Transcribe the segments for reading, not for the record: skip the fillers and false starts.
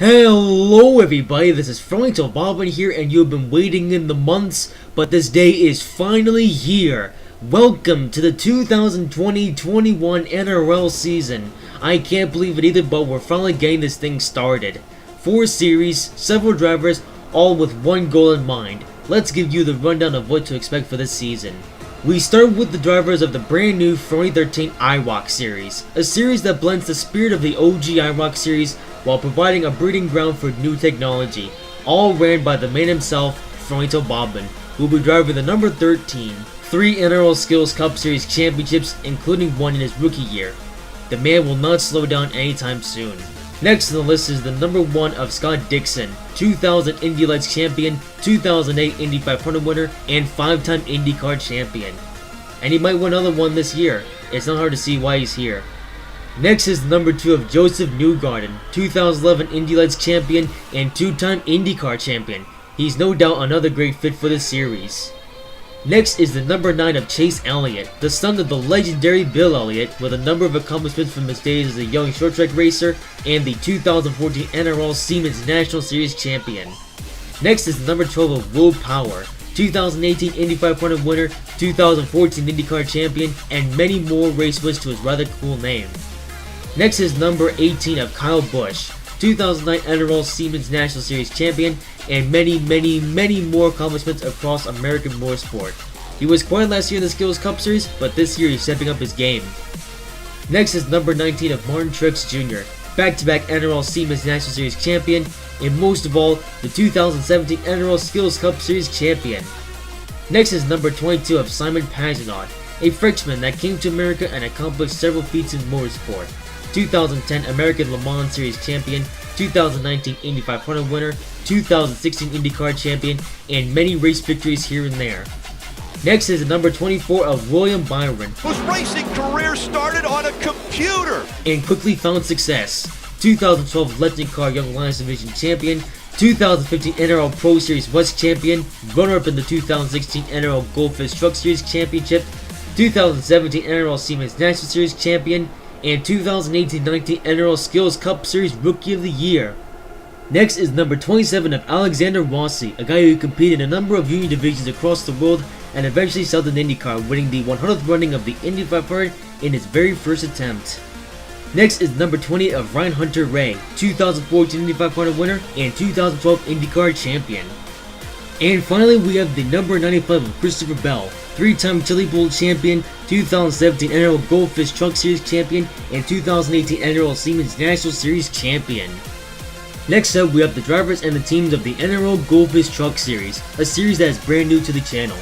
Hello everybody, this is Frontal Bobbin here, and you've been waiting in the months, but this day is finally here. Welcome to the 2020-21 NROL season. I can't believe it either, but we're finally getting this thing started. 4 series, several drivers, all with one goal in mind. Let's give you the rundown of what to expect for this season. We start with the drivers of the brand new 2013 IROC series, a series that blends the spirit of the OG IROC series while providing a breeding ground for new technology, all ran by the man himself, Frontal Bobbin, who will be driving the number 13, 3 NROL Skills Cup Series championships, including one in his rookie year. The man will not slow down anytime soon. Next on the list is the number 1 of Scott Dixon, 2000 Indy Lights champion, 2008 Indy 500 winner, and 5-time IndyCar champion. And he might win another one this year. It's not hard to see why he's here. Next is the number 2 of Joseph Newgarden, 2011 Indy Lights champion and 2-time IndyCar champion. He's no doubt another great fit for this series. Next is the number 9 of Chase Elliott, the son of the legendary Bill Elliott, with a number of accomplishments from his days as a young short track racer and the 2014 NRL Siemens National Series champion. Next is the number 12 of Will Power, 2018 Indy 500 winner, 2014 IndyCar champion, and many more race wins to his rather cool name. Next is number 18 of Kyle Busch, 2009 NRL Siemens National Series champion, and many more accomplishments across American motorsport. He was quiet last year in the Skills Cup Series, but this year he's stepping up his game. Next is number 19 of Martin Truex Jr., back-to-back NRL Siemens National Series champion, and most of all, the 2017 NRL Skills Cup Series champion. Next is number 22 of Simon Pagenaud, a Frenchman that came to America and accomplished several feats in motorsport. 2010 American Le Mans Series champion, 2019 Indy 500 winner, 2016 IndyCar champion, and many race victories here and there. Next is the number 24 of William Byron, whose racing career started on a computer and quickly found success. 2012 Legend Car Young Lions Division champion, 2015 NRL Pro Series West champion, runner-up in the 2016 NRL Goldfish Truck Series championship, 2017 NRL Siemens National Series champion, and 2018-19 NRL Skills Cup Series Rookie of the Year. Next is number 27 of Alexander Rossi, a guy who competed in a number of union divisions across the world and eventually sailed an IndyCar, winning the 100th running of the Indy 500 in his very first attempt. Next is number 20 of Ryan Hunter-Reay, 2014 Indy 500 winner and 2012 IndyCar champion. And finally, we have the number 95 of Christopher Bell, 3-time Chili Bowl champion, 2017 NRL Goldfish Truck Series champion, and 2018 NRL Siemens National Series champion. Next up, we have the drivers and the teams of the NRL Goldfish Truck Series, a series that is brand new to the channel.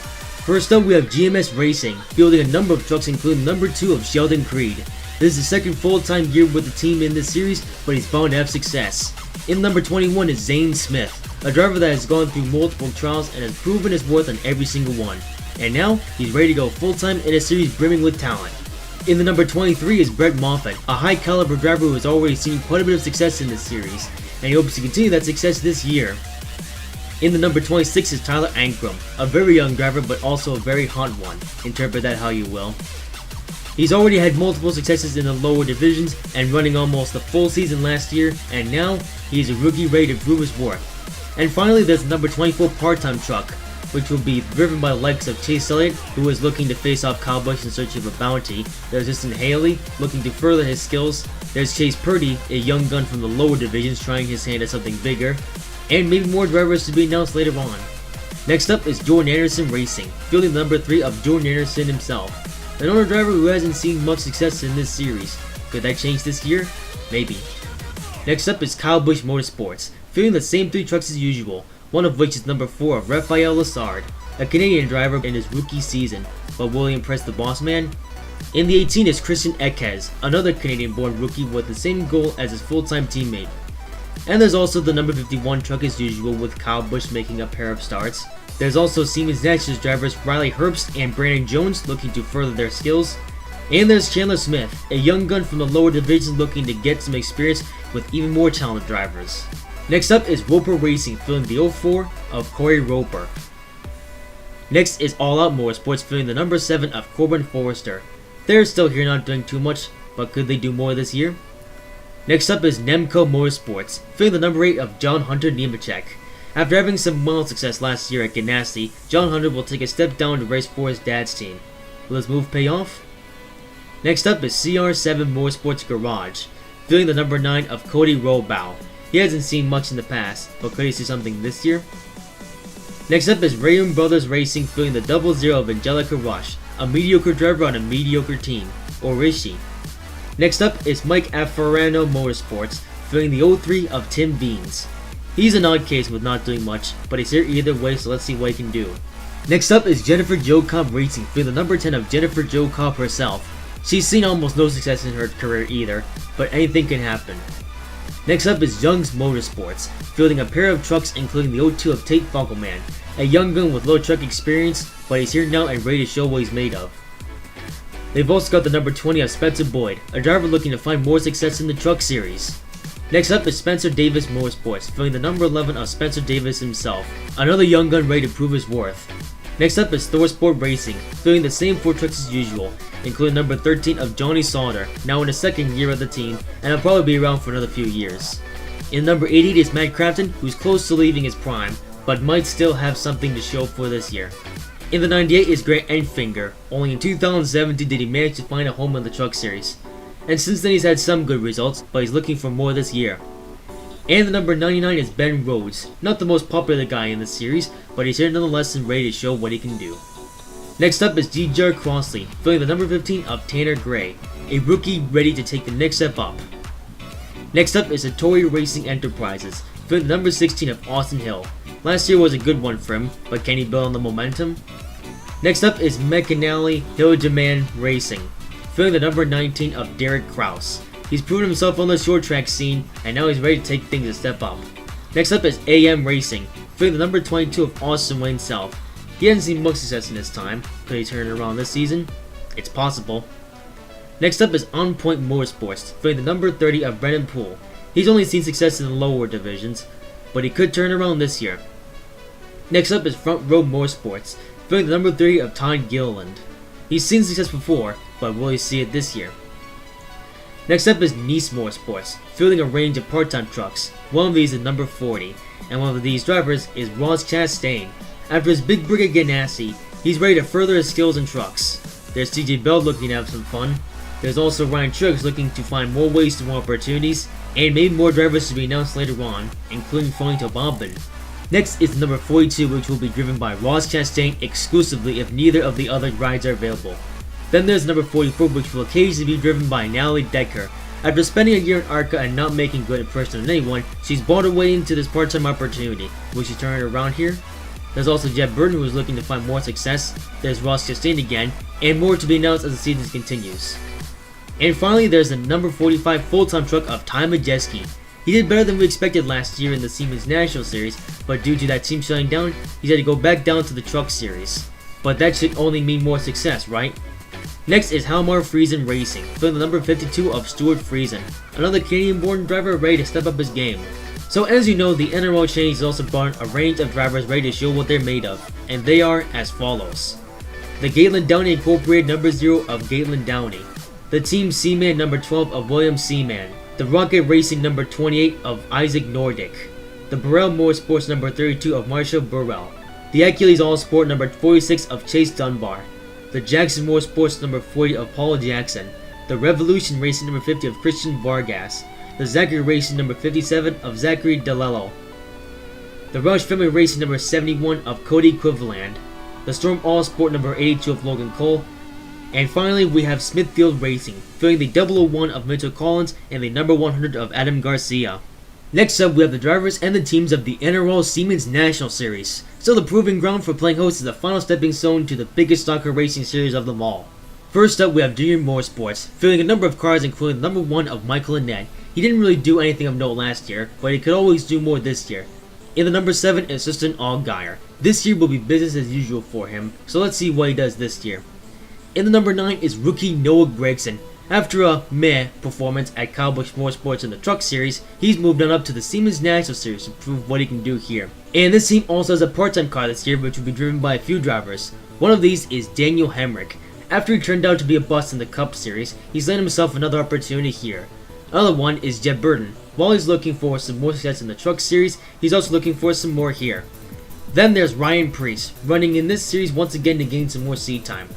First up, we have GMS Racing, fielding a number of trucks including number 2 of Sheldon Creed. This is his second full-time year with the team in this series, but he's bound to have success. In number 21 is Zane Smith, a driver that has gone through multiple trials and has proven his worth on every single one. And now, he's ready to go full-time in a series brimming with talent. In the number 23 is Brett Moffitt, a high-caliber driver who has already seen quite a bit of success in this series, and he hopes to continue that success this year. In the number 26 is Tyler Ankrum, a very young driver but also a very hot one. Interpret that how you will. He's already had multiple successes in the lower divisions and running almost the full season last year, and now he is a rookie ready to prove his worth. And finally, there's the number 24 part-time truck, which will be driven by the likes of Chase Elliott, who is looking to face off Kyle Busch in search of a bounty. There's Justin Haley, looking to further his skills. There's Chase Purdy, a young gun from the lower divisions trying his hand at something bigger. And maybe more drivers to be announced later on. Next up is Jordan Anderson Racing, fielding the number 3 of Jordan Anderson himself. Another driver who hasn't seen much success in this series. Could that change this year? Maybe. Next up is Kyle Busch Motorsports, fielding the same 3 trucks as usual, one of which is number 4 of Raphael Lessard, a Canadian driver in his rookie season, but will he impress the boss man? In the 18 is Christian Ekes, another Canadian-born rookie with the same goal as his full-time teammate. And there's also the number 51 truck as usual, with Kyle Busch making a pair of starts. There's also Siemens Nationals drivers Riley Herbst and Brandon Jones looking to further their skills. And there's Chandler Smith, a young gun from the lower divisions looking to get some experience with even more talented drivers. Next up is Roper Racing, filling the 04 of Corey Roper. Next is All Out Motorsports, filling the number 7 of Corbin Forrester. They're still here not doing too much, but could they do more this year? Next up is Nemco Motorsports, filling the number 8 of John Hunter Nemechek. After having some mild success last year at Ganassi, John Hunter will take a step down to race for his dad's team. Will his move pay off? Next up is CR7 Motorsports Garage, filling the number 9 of Cody Rollbow. He hasn't seen much in the past, but could he see something this year? Next up is Rayum Brothers Racing, filling the 00 of Angelica Rush, a mediocre driver on a mediocre team. Or is she? Next up is Mike Affarano Motorsports, filling the 03 of Tim Beans. He's an odd case with not doing much, but he's here either way, so let's see what he can do. Next up is Jennifer Jo Cobb Racing, filling the number 10 of Jennifer Jo Cobb herself. She's seen almost no success in her career either, but anything can happen. Next up is Young's Motorsports, fielding a pair of trucks including the 02 of Tate Fogleman, a young gun with low truck experience, but he's here now and ready to show what he's made of. They've also got the number 20 of Spencer Boyd, a driver looking to find more success in the truck series. Next up is Spencer Davis Motorsports, filling the number 11 of Spencer Davis himself, another young gun ready to prove his worth. Next up is Thorsport Racing, filling the same 4 trucks as usual, including number 13 of Johnny Sauter, now in his second year of the team, and will probably be around for another few years. In number 88 is Matt Crafton, who's close to leaving his prime, but might still have something to show for this year. In the 98 is Grant Enfinger, only in 2017 did he manage to find a home in the truck series. And since then he's had some good results, but he's looking for more this year. And the number 99 is Ben Rhodes, not the most popular guy in the series, but he's here nonetheless and ready to show what he can do. Next up is G.J. Crossley, filling the number 15 of Tanner Gray, a rookie ready to take the next step up. Next up is Satori Racing Enterprises, filling the number 16 of Austin Hill. Last year was a good one for him, but can he build on the momentum? Next up is McAnally Hildeman Racing, filling the number 19 of Derek Kraus. He's proven himself on the short track scene, and now he's ready to take things a step up. Next up is AM Racing, filling the number 22 of Austin Wayne South. He hasn't seen much success in his time. Could he turn it around this season? It's possible. Next up is On Point Motorsports, filling the number 30 of Brennan Poole. He's only seen success in the lower divisions, but he could turn around this year. Next up is Front Row Motorsports, filling the number 30 of Todd Gilliland. He's seen success before, but will he see it this year? Next up is Nice Motorsports, fielding a range of part-time trucks. One of these is number 40, and one of these drivers is Ross Chastain. After his big break at Ganassi, he's ready to further his skills in trucks. There's TJ Bell looking to have some fun. There's also Ryan Triggs looking to find more ways to more opportunities, and maybe more drivers to be announced later on, including Fronto Bombin. Next is number 42, which will be driven by Ross Chastain exclusively if neither of the other rides are available. Then there's number 44, which will occasionally be driven by Natalie Decker. After spending a year in ARCA and not making good impression on anyone, she's bought her way into this part-time opportunity. Will she turn it around here? There's also Jeb Burton, who is looking to find more success. There's Ross Chastain again, and more to be announced as the season continues. And finally, there's the number 45 full-time truck of Ty Majeski. He did better than we expected last year in the Siemens National Series, but due to that team shutting down, he's had to go back down to the Truck Series. But that should only mean more success, right? Next is Halmar Friesen Racing, filling the number 52 of Stuart Friesen, another Canadian-born driver ready to step up his game. So as you know, the NROL change has also brought a range of drivers ready to show what they're made of, and they are as follows. The Galen Downey Incorporated number 0 of Galen Downey, the Team Seaman number 12 of William Seaman, the Rocket Racing number 28 of Isaac Nordic, the Burrell Motorsports number 32 of Marshall Burrell, the Achilles All Sport number 46 of Chase Dunbar, the Jackson Motorsports number 40 of Paul Jackson, the Revolution Racing number 50 of Christian Vargas, the Zachary Racing number 57 of Zachary DeLello, the Rush Family Racing number 71 of Cody Quiveland, the Storm All Sport number 82 of Logan Cole, and finally we have Smithfield Racing, filling the 001 of Mitchell Collins and the number 100 of Adam Garcia. Next up, we have the drivers and the teams of the NROL Siemens National Series, still the proving ground for playing host as the final stepping stone to the biggest soccer racing series of them all. First up, we have Junior Motorsports, filling a number of cars including the number 1 of Michael Annette. He didn't really do anything of note last year, but he could always do more this year. In the number 7 is Tristan Allgaier. This year will be business as usual for him, so let's see what he does this year. In the number 9 is rookie Noah Gregson. After a meh performance at Cowboy Motorsports in the Truck Series, he's moved on up to the Siemens National Series to prove what he can do here. And this team also has a part-time car this year, which will be driven by a few drivers. One of these is Daniel Hemrick. After he turned out to be a bust in the Cup Series, he's landed himself another opportunity here. Another one is Jeb Burton. While he's looking for some more success in the Truck Series, he's also looking for some more here. Then there's Ryan Preece, running in this series once again to gain some more seat time.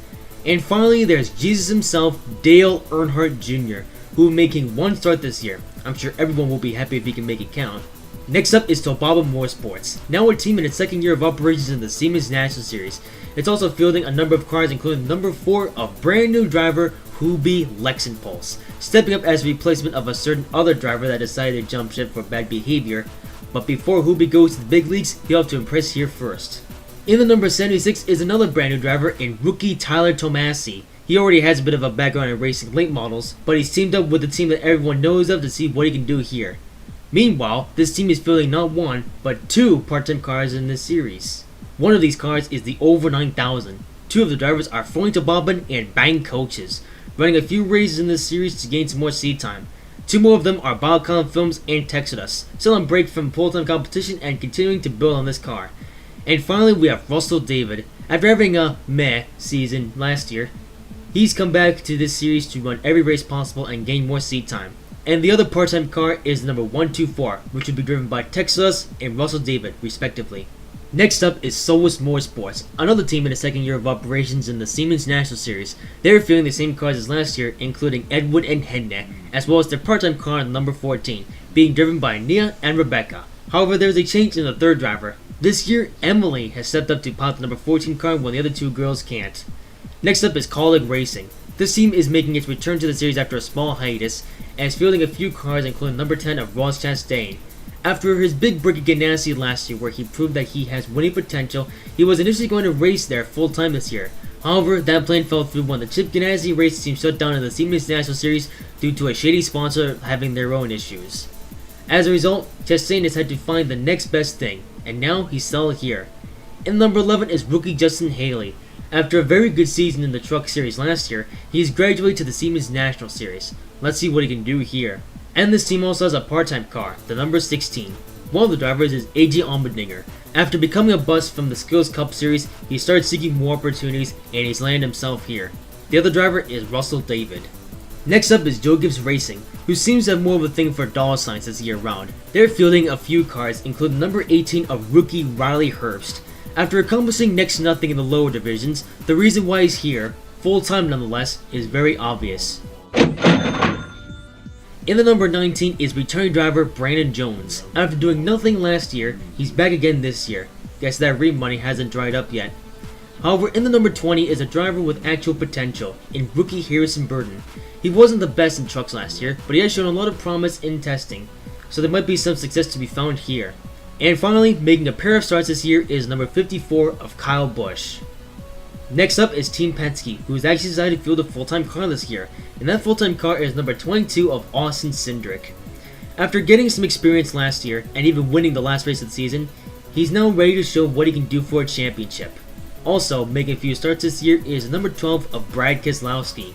And finally, there's Jesus himself, Dale Earnhardt Jr., who will be making one start this year. I'm sure everyone will be happy if he can make it count. Next up is Tobaba Motorsports, now a team in its second year of operations in the Siemens National Series. It's also fielding a number of cars, including number 4 of brand new driver Hubi Lexenpulse, stepping up as a replacement of a certain other driver that decided to jump ship for bad behavior. But before Hubi goes to the big leagues, he'll have to impress here first. In the number 76 is another brand new driver in rookie Tyler Tomasi. He already has a bit of a background in racing late models, but he's teamed up with the team that everyone knows of to see what he can do here. Meanwhile, this team is fielding not 1, but 2 part-time cars in this series. One of these cars is the Over 9000. 2 of the drivers are Florian Tobabin and Bang coaches, running a few races in this series to gain some more seat time. 2 more of them are Biocon Films and Texodus, still on break from full-time competition and continuing to build on this car. And finally, we have Russell David. After having a meh season last year, he's come back to this series to run every race possible and gain more seat time. And the other part-time car is number 124, which will be driven by Texas and Russell David, respectively. Next up is Solus Motorsports, another team in the second year of operations in the Siemens National Series. They're fielding the same cars as last year, including Edwin and Hedne, as well as their part-time car number 14, being driven by Nia and Rebecca. However, there's a change in the third driver. This year, Emily has stepped up to pilot the number 14 car when the other 2 girls can't. Next up is Colleague Racing. This team is making its return to the series after a small hiatus, and is fielding a few cars including number 10 of Ross Chastain. After his big break at Ganassi last year where he proved that he has winning potential, he was initially going to race there full time this year. However, that plan fell through when the Chip Ganassi race team shut down in the Siemens National Series due to a shady sponsor having their own issues. As a result, Chastain has had to find the next best thing, and now he's still here. In number 11 is rookie Justin Haley. After a very good season in the Truck Series last year, he has graduated to the Siemens National Series. Let's see what he can do here. And this team also has a part-time car, the number 16. One of the drivers is AJ Allmendinger. After becoming a bust from the Skills Cup Series, he started seeking more opportunities and he's landed himself here. The other driver is Russell David. Next up is Joe Gibbs Racing, who seems to have more of a thing for dollar signs this year round. They're fielding a few cars, including number 18 of rookie Riley Herbst. After accomplishing next to nothing in the lower divisions, the reason why he's here, full-time nonetheless, is very obvious. In the number 19 is returning driver Brandon Jones. After doing nothing last year, he's back again this year. Guess that ring money hasn't dried up yet. However, in the number 20 is a driver with actual potential, in rookie Harrison Burton. He wasn't the best in trucks last year, but he has shown a lot of promise in testing, so there might be some success to be found here. And finally, making a pair of starts this year is number 54 of Kyle Busch. Next up is Team Penske, who has actually decided to field a full-time car this year, and that full-time car is number 22 of Austin Cindric. After getting some experience last year, and even winning the last race of the season, he's now ready to show what he can do for a championship. Also, making a few starts this year is number 12 of Brad Keselowski.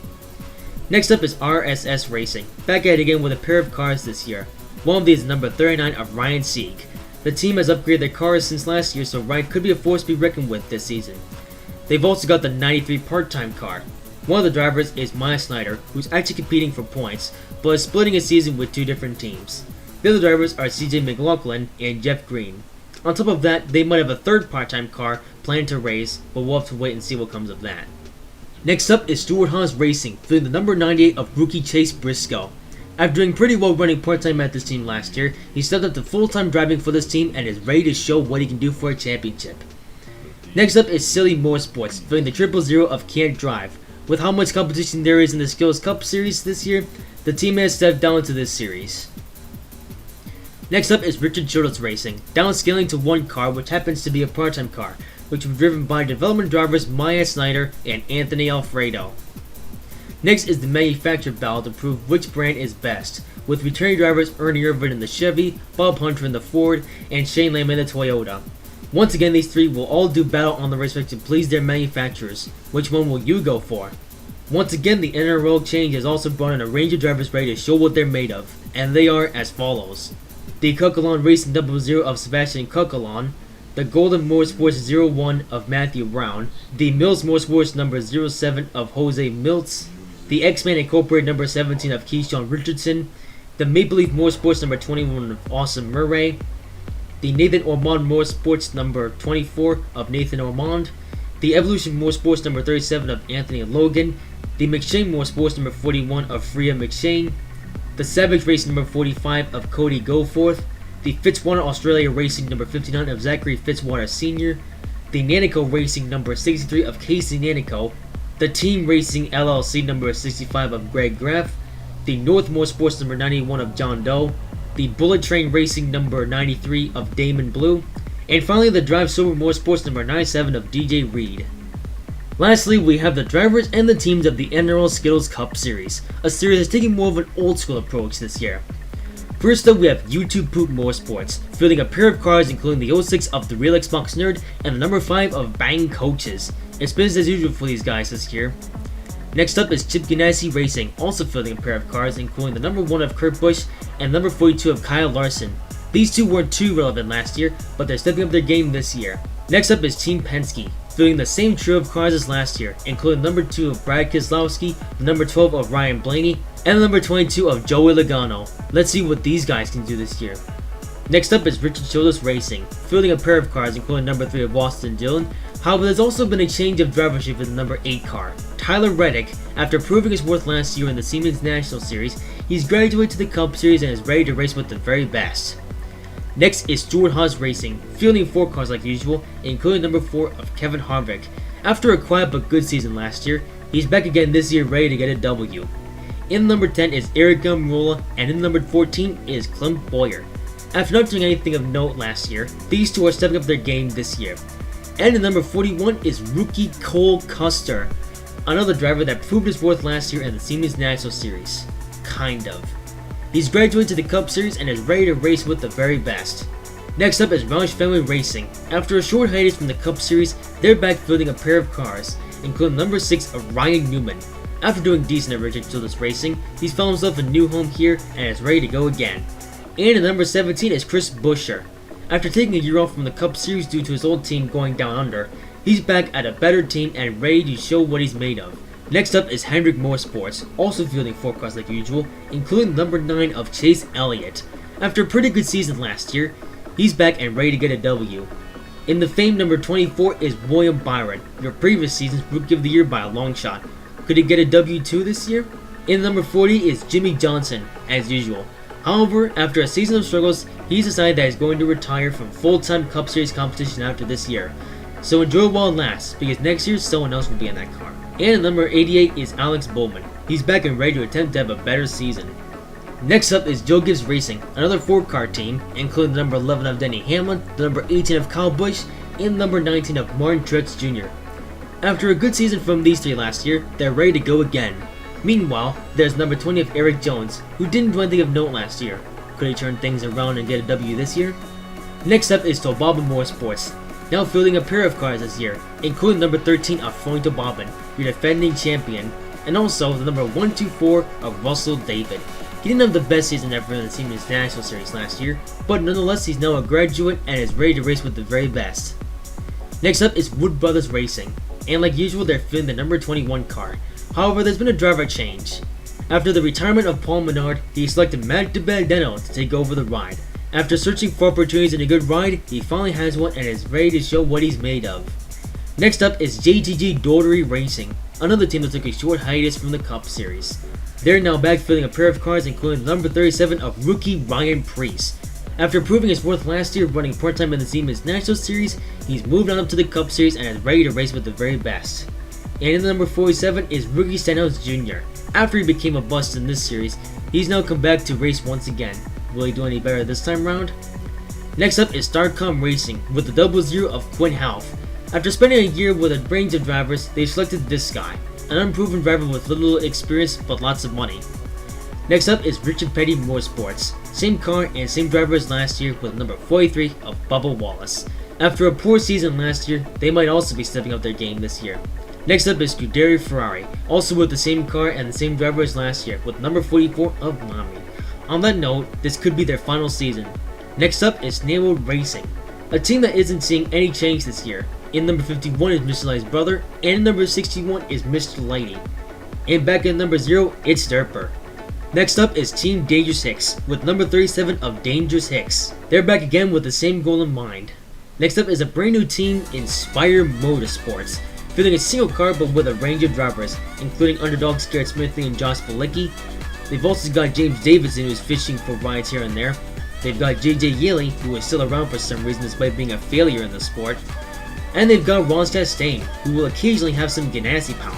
Next up is RSS Racing, back at it again with a pair of cars this year. One of these is number 39 of Ryan Sieg. The team has upgraded their cars since last year, so Ryan could be a force to be reckoned with this season. They've also got the 93 part-time car. One of the drivers is Maya Snyder, who's actually competing for points, but is splitting a season with 2 different teams. The other drivers are CJ McLaughlin and Jeff Green. On top of that, they might have a third part-time car planned to race, but we'll have to wait and see what comes of that. Next up is Stewart-Haas Racing, filling the number 98 of rookie Chase Briscoe. After doing pretty well running part-time at this team last year, he stepped up to full-time driving for this team and is ready to show what he can do for a championship. Next up is Silly Motorsports, filling the 000 of Can't Drive. With how much competition there is in the Skills Cup Series this year, the team has stepped down to this series. Next up is Richard Childress Racing, downscaling to 1 car which happens to be a part-time car, which will be driven by development drivers Maya Snyder and Anthony Alfredo. Next is the manufacturer battle to prove which brand is best, with returning drivers Ernie Irvin in the Chevy, Bob Hunter in the Ford, and Shane Lamb in the Toyota. Once again, these 3 will all do battle on the racetrack to please their manufacturers. Which one will you go for? Once again, the NROL change has also brought in a range of drivers ready to show what they're made of, and they are as follows. The Cuckalon Racing 00 of Sebastian Cuckalon, the Golden Motorsports 01 of Matthew Brown, the Mills Motorsports number 07 of Jose Miltz, the X-Men Incorporated number 17 of Keyshawn Richardson, the Maple Leaf Motorsports number 21 of Austin Murray, the Nathan Ormond Motorsports number 24 of Nathan Ormond, the Evolution Motorsports number 37 of Anthony Logan, the McShane Motorsports number 41 of Freya McShane, the Savage Racing number 45 of Cody Goforth, the Fitzwater Australia Racing number 59 of Zachary Fitzwater Sr., the Nanico Racing number 63 of Casey Nanico, the Team Racing LLC number 65 of Greg Graff, the North Motorsports number 91 of John Doe, the Bullet Train Racing number 93 of Damon Blue, and finally the Drive Sober Motorsports number 97 of DJ Reed. Lastly, we have the drivers and the teams of the NROL Skittles Cup Series, a series that's taking more of an old school approach this year. First up, we have YouTube Poop Motorsports, fielding a pair of cars including the 06 of the Real Xbox Nerd and the number 5 of Bang Coaches. It's business as usual for these guys this year. Next up is Chip Ganassi Racing, also fielding a pair of cars including the number 1 of Kurt Busch and number 42 of Kyle Larson. These two weren't too relevant last year, but they're stepping up their game this year. Next up is Team Penske, fielding the same trio of cars as last year, including number 2 of Brad Keselowski, the number 12 of Ryan Blaney, and the number 22 of Joey Logano. Let's see what these guys can do this year. Next up is Richard Childress Racing, fielding a pair of cars including number 3 of Austin Dillon. However, there's also been a change of drivership for the number 8 car. Tyler Reddick, after proving his worth last year in the Siemens National Series, he's graduated to the Cup Series and is ready to race with the very best. Next is Stuart Haas Racing, fielding 4 cars like usual, including number 4 of Kevin Harvick. After a quiet but good season last year, he's back again this year ready to get a W. In number 10 is Eric Almirola, and in number 14 is Clint Bowyer. After not doing anything of note last year, these two are stepping up their game this year. And in number 41 is rookie Cole Custer, another driver that proved his worth last year in the Siemens National Series. Kind of. He's graduated to the Cup Series and is ready to race with the very best. Next up is Roush Family Racing. After a short hiatus from the Cup Series, they're back fielding a pair of cars, including number 6 of Ryan Newman. After doing decent at Richard Childress Racing, he's found himself a new home here and is ready to go again. And in number 17 is Chris Buescher. After taking a year off from the Cup Series due to his old team going down under, he's back at a better team and ready to show what he's made of. Next up is Hendrick Motorsports, also fielding 4 cars like usual, including number 9 of Chase Elliott. After a pretty good season last year, he's back and ready to get a W. In the famed number 24 is William Byron, your previous season's Rookie of the Year by a long shot. Could he get a W2 this year? In number 40 is Jimmy Johnson, as usual. However, after a season of struggles, he's decided that he's going to retire from full-time Cup Series competition after this year. So enjoy while it lasts, because next year someone else will be in that car. And in number 88 is Alex Bowman. He's back and ready to attempt to have a better season. Next up is Joe Gibbs Racing, another 4-car team, including the number 11 of Denny Hamlin, the number 18 of Kyle Busch, and the number 19 of Martin Truex Jr. After a good season from these 3 last year, they're ready to go again. Meanwhile, there's number 20 of Eric Jones, who didn't do anything of note last year. Could he turn things around and get a W this year? Next up is Tobaba Motorsports, now fielding a pair of cars this year, including number 13 of Floyd Tobabin, your defending champion, and also the number 124 of Russell David. He didn't have the best season ever in the Siemens National Series last year, but nonetheless he's now a graduate and is ready to race with the very best. Next up is Wood Brothers Racing, and like usual they're fielding the number 21 car. However, there's been a driver change. After the retirement of Paul Menard, he selected Matt DiBenedetto to take over the ride. After searching for opportunities in a good ride, he finally has one and is ready to show what he's made of. Next up is JTG Daugherty Racing, another team that took a short hiatus from the Cup Series. They're now back fielding a pair of cars including number 37 of rookie Ryan Preece. After proving his worth last year running part-time in the Siemens National Series, he's moved on up to the Cup Series and is ready to race with the very best. And in the number 47 is Ricky Stenhouse Jr. After he became a bust in this series, he's now come back to race once again. Will he do any better this time around? Next up is Starcom Racing with the 00 of Quinn Half. After spending a year with a range of drivers, they selected this guy, an unproven driver with little experience but lots of money. Next up is Richard Petty Motorsports, same car and same driver as last year with number 43 of Bubba Wallace. After a poor season last year, they might also be stepping up their game this year. Next up is Scuderia Ferrari, also with the same car and the same driver as last year with number 44 of Lamy. On that note, this could be their final season. Next up is NROL Racing, a team that isn't seeing any change this year. In number 51 is Mr. Light's brother, and in number 61 is Mr. Lighty. And back in number 0, it's Derper. Next up is Team Dangerous Hicks, with number 37 of Dangerous Hicks. They're back again with the same goal in mind. Next up is a brand new team, Inspire Motorsports, fielding a single car but with a range of drivers, including underdogs Garrett Smithley and Josh Bilicki. They've also got James Davidson, who's fishing for rides here and there. They've got JJ Yeley, who is still around for some reason despite being a failure in the sport. And they've got Ron Chastain, who will occasionally have some Ganassi power.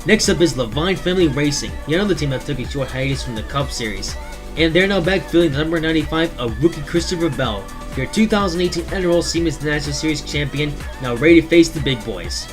Next up is Levine Family Racing, the other team that took a short hiatus from the Cup Series. And they're now back fielding the number 95 of rookie Christopher Bell, your 2018 NROL Siemens National Series champion, now ready to face the big boys.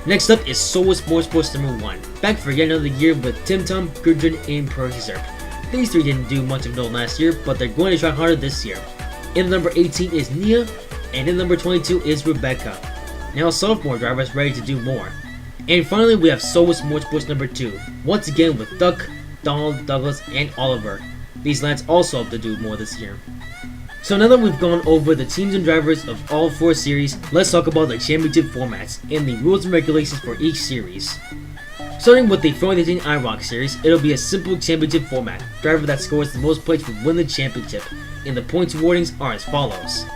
Next up is Solus Motorsports number 1, back for yet another year with Tim Tom, Gudrun, and Percy Zerp. These three didn't do much of note last year, but they're going to try harder this year. In number 18 is Nia, and in number 22 is Rebecca. Now sophomore drivers ready to do more. And finally we have Solus Motorsports number 2, once again with Duck, Donald, Douglas, and Oliver. These lads also hope to do more this year. So now that we've gone over the teams and drivers of all 4 series, let's talk about the championship formats and the rules and regulations for each series. Starting with the Formula 13 IROC series, it'll be a simple championship format. Driver that scores the most points will win the championship, and the points awardings are as follows.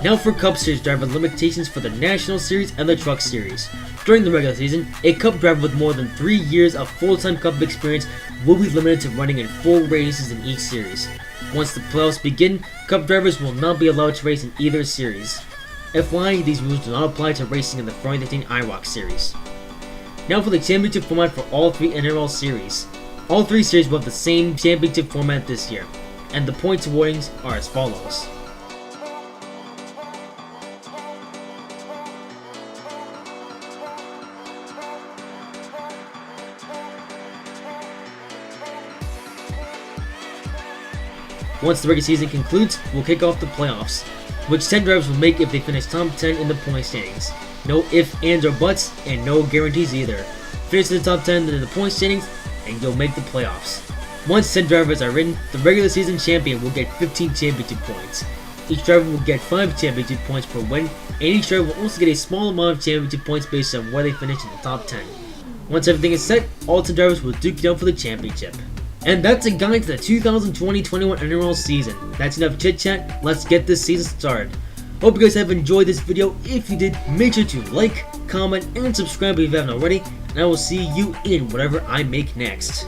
Now for Cup Series driver limitations for the National Series and the Truck Series. During the regular season, a Cup driver with more than 3 years of full-time Cup experience will be limited to running in 4 races in each series. Once the playoffs begin, Cup drivers will not be allowed to race in either series. FYI, these rules do not apply to racing in the Formula 13 IROC series. Now for the championship format for all 3 NRL series. All 3 series will have the same championship format this year, and the points awardings are as follows. Once the regular season concludes, we'll kick off the playoffs, which 10 drivers will make if they finish top 10 in the point standings. No ifs, ands, or buts, and no guarantees either. Finish in the top 10 in the point standings, and you'll make the playoffs. Once 10 drivers are in, the regular season champion will get 15 championship points. Each driver will get 5 championship points per win, and each driver will also get a small amount of championship points based on where they finish in the top 10. Once everything is set, all 10 drivers will duke it out for the championship. And that's a guide to the 2020-21 NROL season. That's enough chit chat, let's get this season started. Hope you guys have enjoyed this video. If you did, make sure to like, comment, and subscribe if you haven't already, and I will see you in whatever I make next.